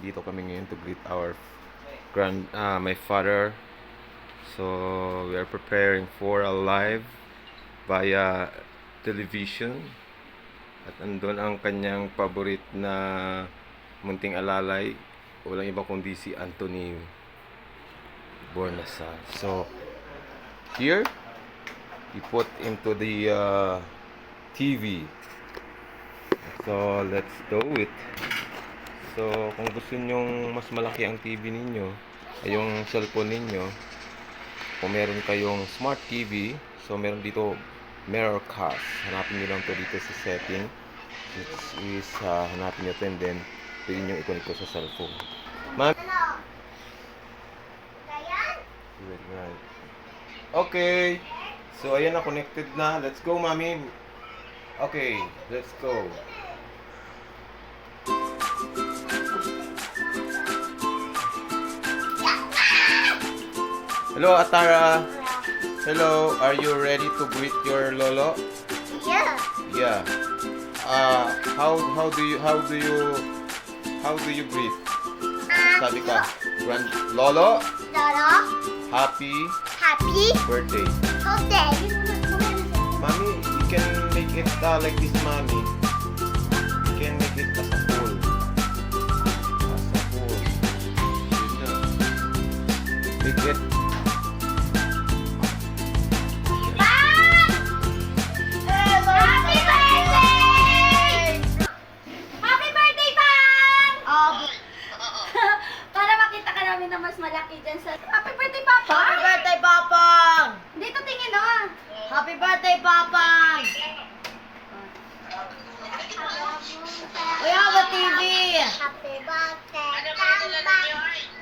Dito kami ngayon to greet our my father. So we are preparing for a live via television. At andun ang kanyang paborit na munting alalay. Walang iba kundi si Anthony Bornasa. So here he put into the TV. So let's do it. So, kung gusto nyong mas malaki ang TV ninyo, ay yung cellphone ninyo, kung meron kayong smart TV, so meron dito Mirrorcast. Hanapin nyo lang to dito sa setting. Hanapin nyo to and then pwede nyo i-connect ko sa cellphone. Ma'am? Right. Okay. So, ayan na, connected na. Let's go, mami. Okay, let's go. Hello, Atara. Hello, are you ready to greet your lolo? Yeah. Yeah. How do you greet? Sabi ka, lolo, Lolo, happy happy birthday. birthday. Mommy, you can make it like this, mommy. You can make it as a whole. As a whole. Yun na. Make it. Happy birthday! Happy birthday, Pang! Para makita ka namin na mas malaki dyan sa... Happy birthday, Papa! Happy birthday, Papang! Dito tingin, oh. Happy birthday, Papang! We have a TV! Happy birthday, Papa!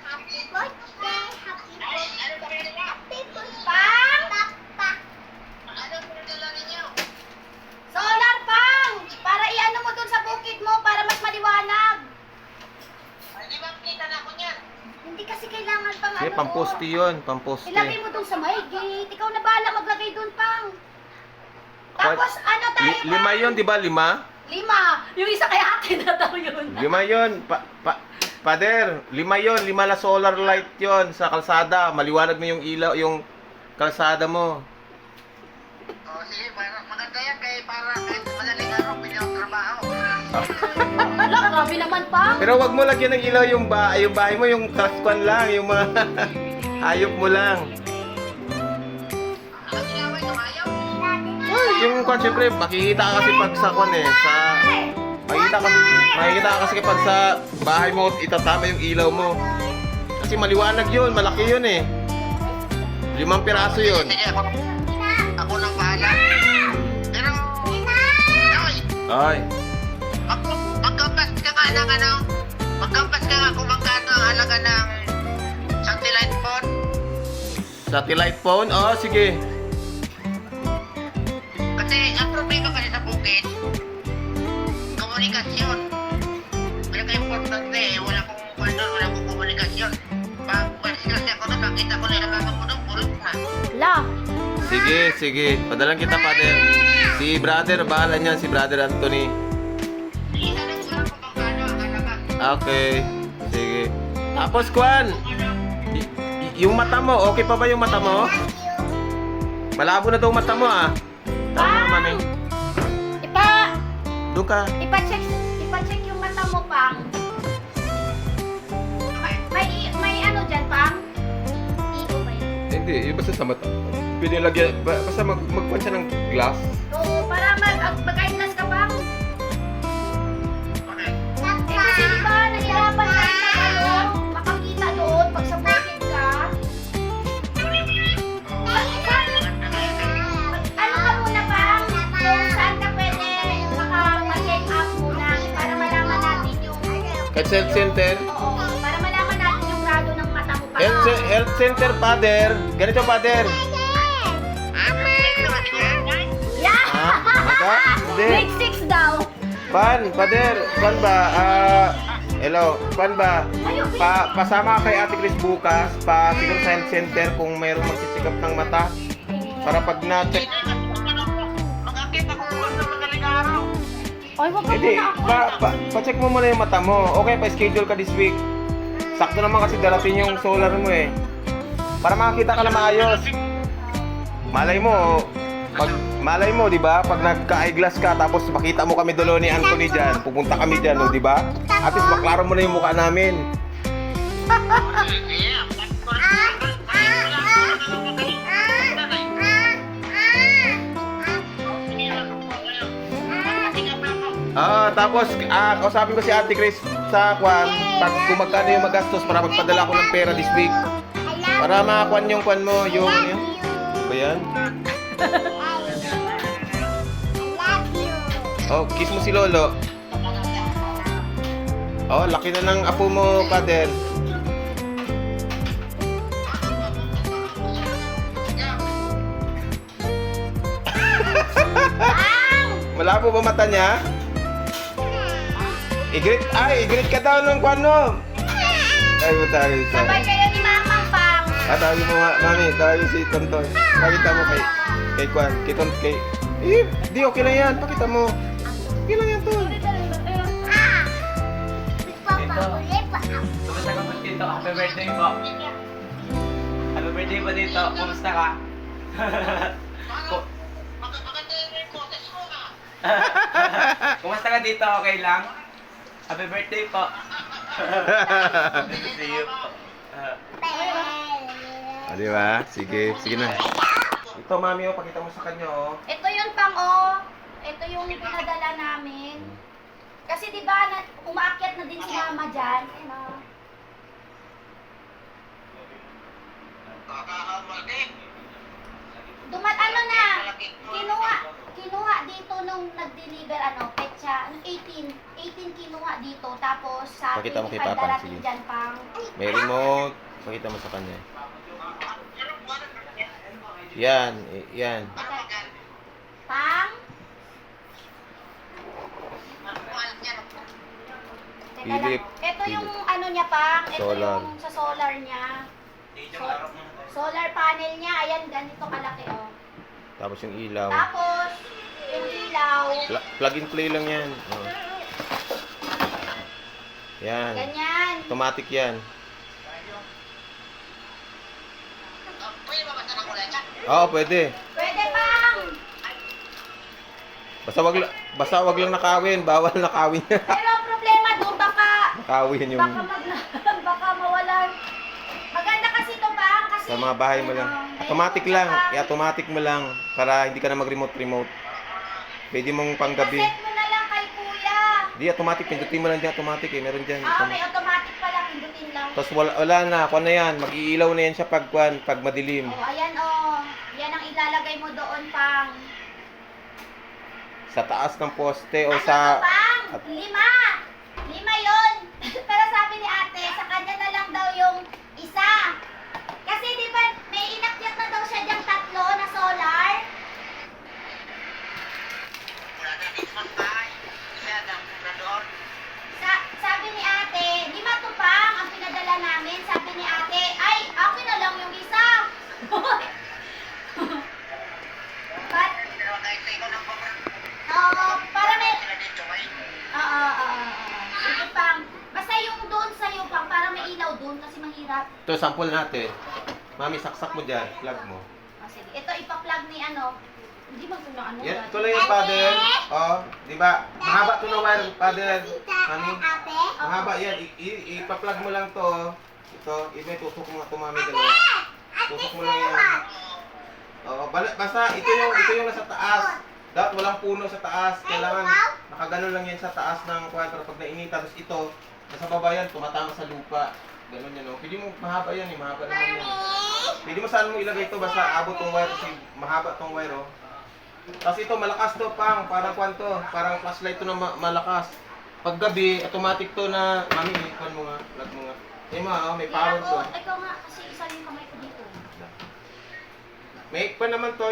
Happy birthday, happy birthday, happy birthday, Pang! Papa! Solar, Pang! Para i-ano mo dun sa bukid mo para mas maliwanag. Hindi kasi kailangan pang Sige, ano pamposte yun. Pamposte. Ilagay mo dun sa may gate. Ikaw na bahala maglagay dun, Pang. Tapos ano tayo, Pang? Lima yun, di ba? Lima? 5. Yung isa kay ate na daw yun. Lima yun. Pader, 5 yun. 5 na solar light yun sa kalsada. Maliwanag mo yung ilaw, yung kalsada mo. Sige, maganda yan para kahit madaling araw, pwede akong trabaho. Wala, grabe naman, Pang. Pero wag mo lagyan ng ilaw yung bahay mo, yung traskuan lang, yung mga hayop mo lang. Yung kwan, syempre, makikita ka kasi pag sa kwan makikita ka kasi kapag sa bahay mo, itatama yung ilaw mo. Kasi maliwanag yun, malaki yun eh. 5 piraso yun. Sige, ako nang bahala. Pero, Ay, magkampas ka nga ng ano, magkampas ka nga kung magkano ang halaga ng satellite phone. satellite phone? Oh, sige. Kasi ang problema kasi sa bukid, komunikasyon. Pinaka-importante, wala kong komunikasyon. Pag kasi ako doon, nakita ko na ilagang ko doon, pulot na. La. Sige. Padalan kita, Father. Si brother, bahala niyan, si brother Anthony. Isa lang ko lang kung magkano ang halaga. Okay, sige. Tapos, Kwan, yung mata mo, okay pa ba yung mata mo? Malabo na daw mata mo, ah. Tama, mami. Doon ka. Ipa-check yung mata mo, Pang. May ano dyan, Pang? Iyo ba yun? Hindi, yung basta sa mata. Pwede lagyan, basta magpan siya ng glass. Oo, para mag-eyeglass ka, Pang. Okay. Eh kasi diba, nahihirapan tayo na ano, makakita doon pag sa bukid ka. Ano ka muna, Pang? Kung saan ka pwede maka-check up muna para malaman natin yung... Health center. Oo, para malaman natin yung grado ng mata mo, Pang. Health center, Father. Ganito, Father. Yeah! Aba? Hindi. Grade 6 daw. Father, ba? Hello, ba? Pasama ka kay Ate Chris bukas, siguro sa health center kung mayroong magsisikap ng mata. Para pag na-check. Magkakita ko bukas na madaling araw. Ay, wag ka Hindi, muna ako. pa-check mo muna yung mata mo. Okay, pa-schedule ka this week. Sakto naman kasi darating yung solar mo eh. Para makakita ka na maayos. Malay mo, di ba? Pag nagka-eyeglass ka, tapos makita mo kami dulo ni Anthony dyan, pupunta kami dyan, no, di ba? At least maklaro mo na yung mukha namin. Tapos, kausapin ko si Ate Chris sa kwan, kung magkano yung magastos para magpadala ko ng pera this week. Para makakuan yung kwan mo, yung ano yan? Ano ba yan? Oh, kiss mo si Lolo. Oh, laki na ng apo mo, Pader. Malabo ba mata niya? I-greet ka daw nung kwan mo. Ay, tayo. Sabay kayo ni Mamang Pang. Tawag mo, mami, tawag si Tonton. Pakita mo kay Kwan, kay di okay lang yan, pakita mo. Okay lang yan, Ton. Kumusta ka po dito? Happy birthday po. Happy birthday po dito. Kumusta ka? Kumusta ka dito? Okay lang? Happy birthday po. See you po. Di ba? Sige na. Ito, mami, pakita mo sa kanya, oh. Ito yun pang oh. Ito yung pinadala namin. Kasi di ba umaakyat na din si Mama diyan. Ano? Ano na? Kinuha dito nung nag-deliver petsa 18 kinuha dito tapos sa Pakita mo kay Papa, sige. Diyan pang May remote. Pakita mo sa kanya. Yan. pang Teka lang. Philip. Ito yung ano niya pang, ito Solar. yung sa solar niya. Solar panel niya, ayan ganito kalaki oh. Tapos yung ilaw. Tapos yung ilaw, Plug and play lang yan. Oh. Yan. ganyan. Automatic yan. Oo, pwede. Pwede pang. Basta wag lang nakawin. Bawal nakawin. Pero ang problema doon baka Nakawin yung baka mawalan. Maganda kasi to pang kasi sa mga bahay mo lang. Automatic lang. I-automatic mo lang para hindi ka na mag-remote. Pwede mong panggabi. Set mo na lang kay kuya. Di automatic. Pindutin mo lang dyan automatic eh. Meron dyan. May automatic pala, pindutin lang. Tapos wala na. Kuha na yan. Mag-iilaw na yan siya pag madilim. Oh, ayan oh. Yan ang ilalagay mo doon pang. Sa taas ng poste o Ano sa... to, pang? 5 yun. Pero sabi ni ate, sa kanya na lang daw yung isa. Kasi di ba may inakyat na daw siya diyang 3 na solar. Sabi ni ate, di matupang ang pinadala namin. Sabi ni ate, ay, akin na lang yung isa. But, para may... Sige pang. Basta yung doon sa'yo pang, para may ilaw doon kasi mahirap. Ito, sample natin. Mami, saksak mo dyan. Plug mo. Sige, ito ipa-plug ni ano. Hindi magtuno ano. Yan, ito lang yung paddle. Oh, di ba? Mahaba ito na wire, paddle. Mami, mahaba yan. Ipa-plug mo lang to. Ito, tusok mo nga ito, mami. Tusok mo lang yan. Oo, basta ito yung nasa taas. Dapat walang puno sa taas. Kailangan nakagano lang yan sa taas ng kwadro. Pag nainita, tapos ito, nasa baba yan, tumatama sa lupa. Ganun yan, no? Pwede mo, mahaba yan eh, mahaba naman yan. Pwede mo saan mo ilagay ito, basta abot tong wire kasi mahaba tong wire, oh. Tapos ito, malakas to, pang, parang kwanto, parang flashlight to na malakas. Pag gabi, automatic to na, mami, ikon mo nga, plug mo nga. May power to. Ikaw nga, kasi isa yung kamay ko dito. May pa naman to,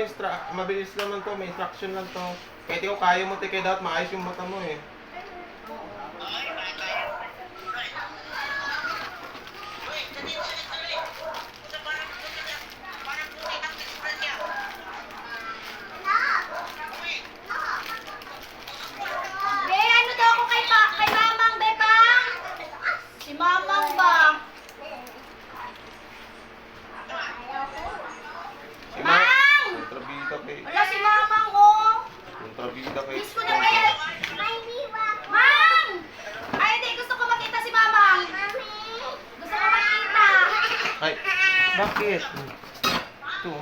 mabilis naman to, may instruction lang to. Kahit ikaw kaya mo, kaya dapat maayos yung mata mo eh. Be, Bakit? Ito.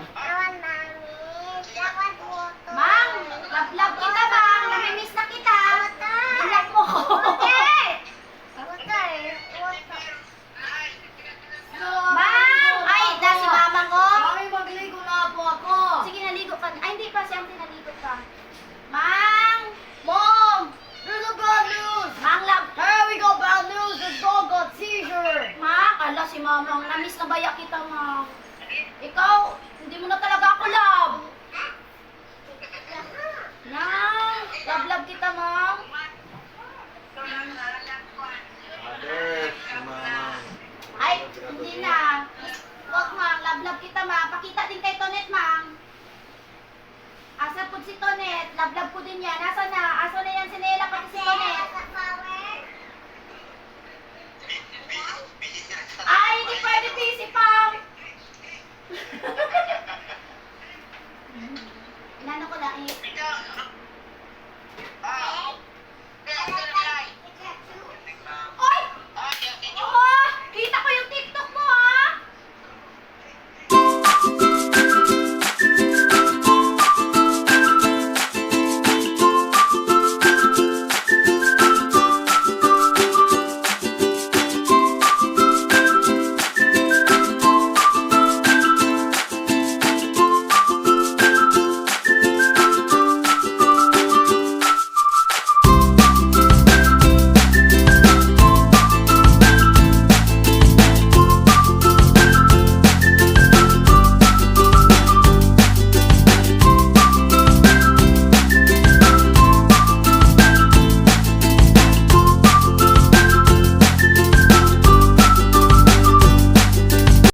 Mang, love kita, Mang. Namimiss na kita. Bilak mo ko. Mang! Ay, na si Mama ko. Mami, magligo na po ako. Sige, naligo ka. Ay, hindi pa. Siyempre, naligo ka. Mang! Mom, there's a bad news. Mang, love. Here we go, bad news. The dog got seizure. Mang, ala si Mama. Namiss na baya kita, Mang. Ikaw, hindi mo na talaga ako love. Nang, love kita, Mang. Others, Mang. Ay, hindi na. Wag, Mang. Love kita, Mang. Pakita din kay Tonet, Mang. Asa po si Tonet. Love ko din yan. Asa na? Asa na yan si Nela pati si Tonet?